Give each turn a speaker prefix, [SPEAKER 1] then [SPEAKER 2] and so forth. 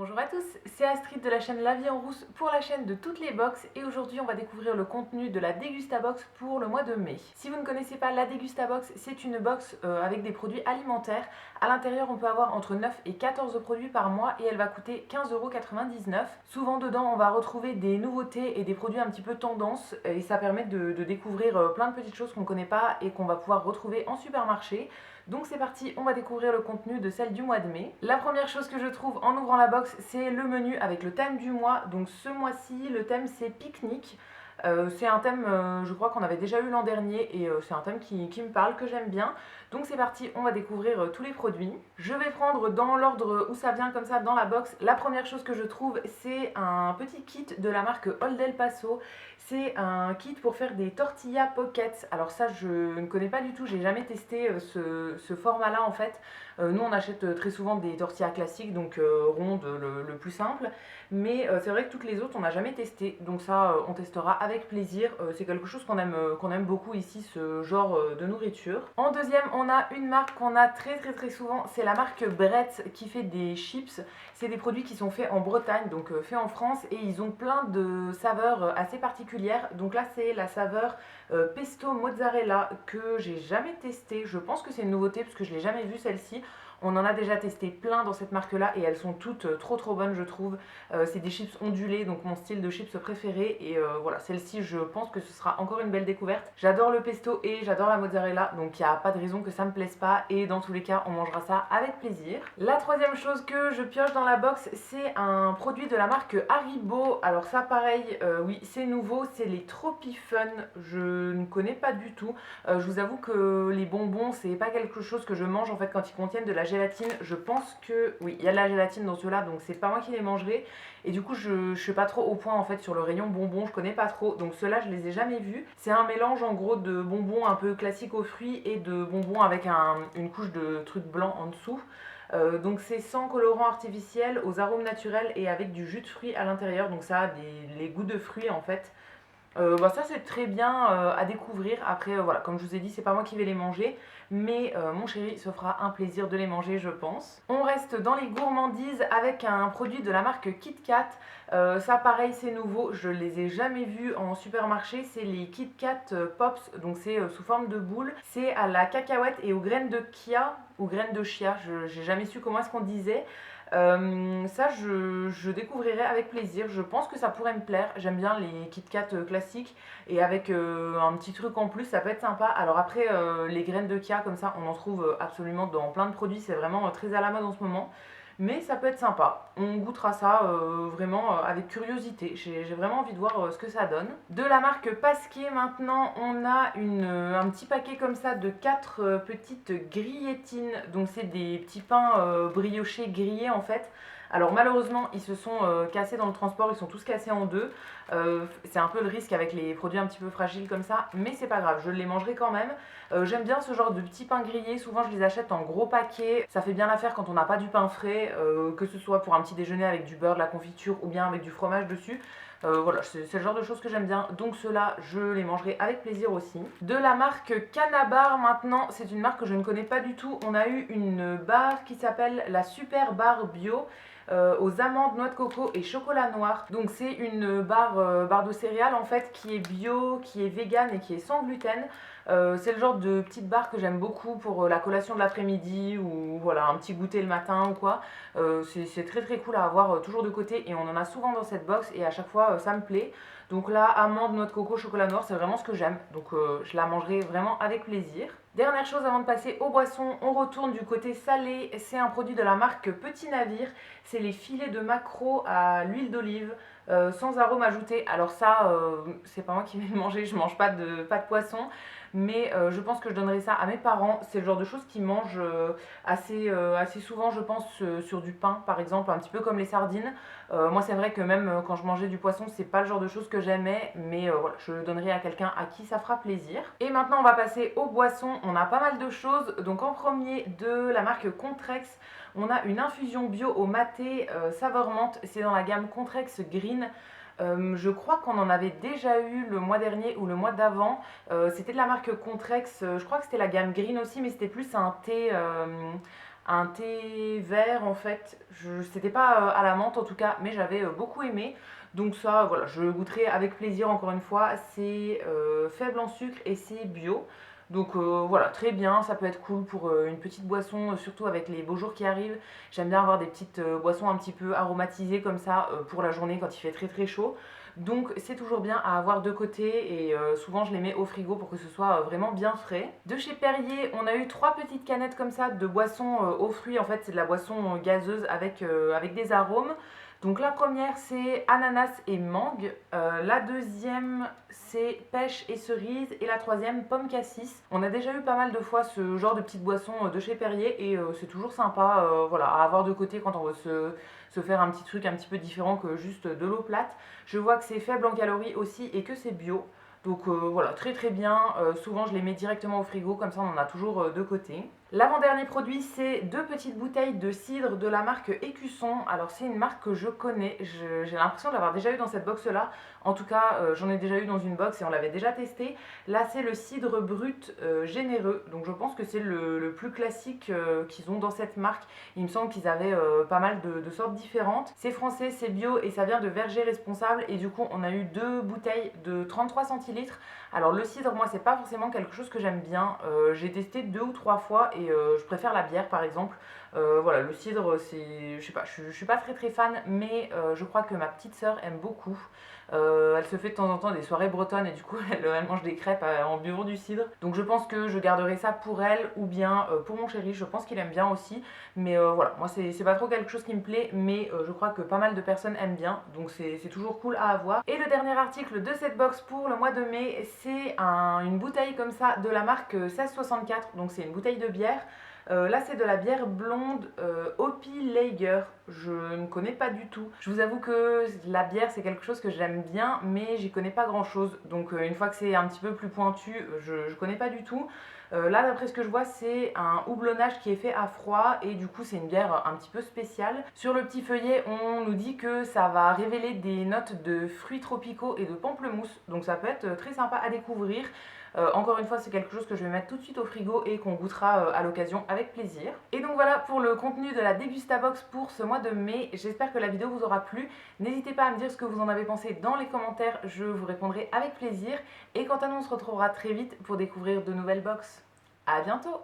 [SPEAKER 1] Bonjour à tous, c'est Astrid de la chaîne La Vie en Rousse pour la chaîne de toutes les box et aujourd'hui on va découvrir le contenu de la Dégustabox pour le mois de mai. Si vous ne connaissez pas la Dégustabox, c'est une box avec des produits alimentaires. À l'intérieur on peut avoir entre 9 et 14 produits par mois et elle va coûter 15,99 €. Souvent dedans on va retrouver des nouveautés et des produits un petit peu tendance et ça permet de découvrir plein de petites choses qu'on ne connaît pas et qu'on va pouvoir retrouver en supermarché. Donc c'est parti, on va découvrir le contenu de celle du mois de mai. La première chose que je trouve en ouvrant la box, c'est le menu avec le thème du mois. Donc ce mois-ci, le thème c'est pique-nique. C'est un thème, je crois qu'on avait déjà eu l'an dernier et c'est un thème qui me parle, que j'aime bien. Donc c'est parti, on va découvrir tous les produits. Je vais prendre dans l'ordre où ça vient comme ça dans la box. La première chose que je trouve, c'est un petit kit de la marque Old El Paso. C'est un kit pour faire des tortillas pockets. Alors ça, je ne connais pas du tout, j'ai jamais testé ce format-là en fait. Nous, on achète très souvent des tortillas classiques, donc rondes, le plus simple. Mais c'est vrai que toutes les autres, on n'a jamais testé. Donc ça, on testera avec plaisir. C'est quelque chose qu'on aime beaucoup ici, ce genre de nourriture. En deuxième, on a une marque qu'on a très souvent. C'est la marque Brett qui fait des chips. C'est des produits qui sont faits en Bretagne, donc faits en France. Et ils ont plein de saveurs assez particulières. Donc là, c'est la saveur pesto mozzarella que j'ai jamais testé. Je pense que c'est une nouveauté parce que je l'ai jamais vue celle-ci. On en a déjà testé plein dans cette marque-là et elles sont toutes trop bonnes, je trouve. C'est des chips ondulés, donc mon style de chips préféré. Et voilà, celle-ci, je pense que ce sera encore une belle découverte. J'adore le pesto et j'adore la mozzarella, donc il n'y a pas de raison que ça me plaise pas. Et dans tous les cas, on mangera ça avec plaisir. La troisième chose que je pioche dans la box, c'est un produit de la marque Haribo. Alors ça, pareil, oui, c'est nouveau, c'est les Tropifun. Je ne connais pas du tout. Je vous avoue que les bonbons, c'est pas quelque chose que je mange en fait quand ils contiennent de la gélatine. Je pense que oui, il y a de la gélatine dans ceux-là, donc c'est pas moi qui les mangerai. Et du coup, je suis pas trop au point en fait sur le rayon bonbons, je connais pas trop. Donc ceux-là, je les ai jamais vus. C'est un mélange en gros de bonbons un peu classiques aux fruits et de bonbons avec une couche de trucs blancs en dessous. Donc c'est sans colorant artificiel, aux arômes naturels et avec du jus de fruits à l'intérieur. Donc ça a les goûts de fruits en fait. Ça c'est très bien à découvrir. Après voilà, comme je vous ai dit, c'est pas moi qui vais les manger, mais mon chéri se fera un plaisir de les manger, je pense. On reste dans les gourmandises avec un produit de la marque Kit Kat. Ça pareil, c'est nouveau, je les ai jamais vus en supermarché. C'est les Kit Kat Pops, donc c'est sous forme de boule. C'est à la cacahuète et aux graines de chia ou graines de chia, j'ai jamais su comment est-ce qu'on disait. Ça, je découvrirai avec plaisir. Je pense que ça pourrait me plaire. J'aime bien les Kit Kat classiques et avec un petit truc en plus, ça peut être sympa. Alors après, les graines de chia comme ça, on en trouve absolument dans plein de produits. C'est vraiment très à la mode en ce moment. Mais ça peut être sympa. On goûtera ça vraiment avec curiosité. J'ai vraiment envie de voir ce que ça donne. De la marque Pasquier maintenant, on a un petit paquet comme ça de 4 petites grillettines. Donc c'est des petits pains briochés grillés en fait. Alors malheureusement ils se sont cassés dans le transport, ils sont tous cassés en deux. C'est un peu le risque avec les produits un petit peu fragiles comme ça, mais c'est pas grave, je les mangerai quand même. J'aime bien ce genre de petits pains grillés, souvent je les achète en gros paquets. Ça fait bien l'affaire quand on n'a pas du pain frais, que ce soit pour un petit déjeuner avec du beurre, de la confiture ou bien avec du fromage dessus. Voilà, c'est le genre de choses que j'aime bien, donc ceux-là, je les mangerai avec plaisir aussi. De la marque Canabar maintenant, c'est une marque que je ne connais pas du tout. On a eu une barre qui s'appelle la Super Barre Bio. Aux amandes, noix de coco et chocolat noir. Donc c'est une barre de céréales en fait qui est bio, qui est vegan et qui est sans gluten. C'est le genre de petite barre que j'aime beaucoup pour la collation de l'après-midi ou voilà un petit goûter le matin ou quoi. C'est très cool à avoir toujours de côté et on en a souvent dans cette box et à chaque fois ça me plaît. Donc là, amandes, noix de coco, chocolat noir, c'est vraiment ce que j'aime. Donc je la mangerai vraiment avec plaisir. Dernière chose avant de passer aux boissons, on retourne du côté salé. C'est un produit de la marque Petit Navire. C'est les filets de maquereau à l'huile d'olive. Sans arôme ajouté. Alors ça, c'est pas moi qui vais le manger, je mange pas de poisson, mais je pense que je donnerai ça à mes parents. C'est le genre de choses qu'ils mangent assez souvent, je pense, sur du pain par exemple, un petit peu comme les sardines. Moi c'est vrai que même quand je mangeais du poisson, c'est pas le genre de choses que j'aimais, mais voilà, je le donnerai à quelqu'un à qui ça fera plaisir. Et maintenant on va passer aux boissons. On a pas mal de choses. Donc en premier, de la marque Contrex, on a une infusion bio au maté saveur menthe. C'est dans la gamme Contrex Green. Je crois qu'on en avait déjà eu le mois dernier ou le mois d'avant. C'était de la marque Contrex. Je crois que c'était la gamme Green aussi, mais c'était plus un thé un thé vert en fait. C'était pas à la menthe en tout cas, mais j'avais beaucoup aimé. Donc ça, voilà, je goûterai avec plaisir encore une fois. C'est faible en sucre et c'est bio. Donc voilà, très bien, ça peut être cool pour une petite boisson, surtout avec les beaux jours qui arrivent. J'aime bien avoir des petites boissons un petit peu aromatisées comme ça pour la journée quand il fait très très chaud. Donc c'est toujours bien à avoir de côté et souvent je les mets au frigo pour que ce soit vraiment bien frais. De chez Perrier, on a eu 3 petites canettes comme ça de boissons aux fruits. En fait, c'est de la boisson gazeuse avec des arômes. Donc la première c'est ananas et mangue, la deuxième c'est pêche et cerise et la troisième pomme cassis. On a déjà eu pas mal de fois ce genre de petites boissons de chez Perrier et c'est toujours sympa voilà, à avoir de côté quand on veut se faire un petit truc un petit peu différent que juste de l'eau plate. Je vois que c'est faible en calories aussi et que c'est bio. Donc voilà, très très bien. Souvent je les mets directement au frigo, comme ça on en a toujours de côté. L'avant-dernier produit, c'est 2 petites bouteilles de cidre de la marque Écusson. Alors c'est une marque que je connais, j'ai l'impression de l'avoir déjà eu dans cette box-là. En tout cas, j'en ai déjà eu dans une box et on l'avait déjà testé. Là, c'est le cidre brut généreux. Donc je pense que c'est le plus classique qu'ils ont dans cette marque. Il me semble qu'ils avaient pas mal de sortes différentes. C'est français, c'est bio et ça vient de Verger Responsable. Et du coup, on a eu 2 bouteilles de 33 centilitres. Alors le cidre, moi, c'est pas forcément quelque chose que j'aime bien. J'ai testé 2 ou 3 fois et je préfère la bière, par exemple. Voilà, le cidre, c'est, je sais pas, je suis pas très très fan, mais je crois que ma petite sœur aime beaucoup. Elle se fait de temps en temps des soirées bretonnes et du coup elle mange des crêpes en buvant du cidre. Donc je pense que je garderai ça pour elle ou bien pour mon chéri, je pense qu'il aime bien aussi. Mais voilà, moi c'est pas trop quelque chose qui me plaît, mais je crois que pas mal de personnes aiment bien, donc c'est toujours cool à avoir. Et le dernier article de cette box pour le mois de mai, c'est une bouteille comme ça de la marque 1664, donc c'est une bouteille de bière. Là, c'est de la bière blonde Hopi Lager. Je ne connais pas du tout. Je vous avoue que la bière, c'est quelque chose que j'aime bien, mais j'y connais pas grand chose. Donc, une fois que c'est un petit peu plus pointu, je connais pas du tout. Là, d'après ce que je vois, c'est un houblonnage qui est fait à froid et du coup, c'est une bière un petit peu spéciale. Sur le petit feuillet, on nous dit que ça va révéler des notes de fruits tropicaux et de pamplemousse. Donc, ça peut être très sympa à découvrir. Encore une fois, c'est quelque chose que je vais mettre tout de suite au frigo et qu'on goûtera à l'occasion avec plaisir. Et donc voilà pour le contenu de la Dégustabox pour ce mois de mai. J'espère que la vidéo vous aura plu. N'hésitez pas à me dire ce que vous en avez pensé dans les commentaires, je vous répondrai avec plaisir. Et quant à nous, on se retrouvera très vite pour découvrir de nouvelles box. À bientôt!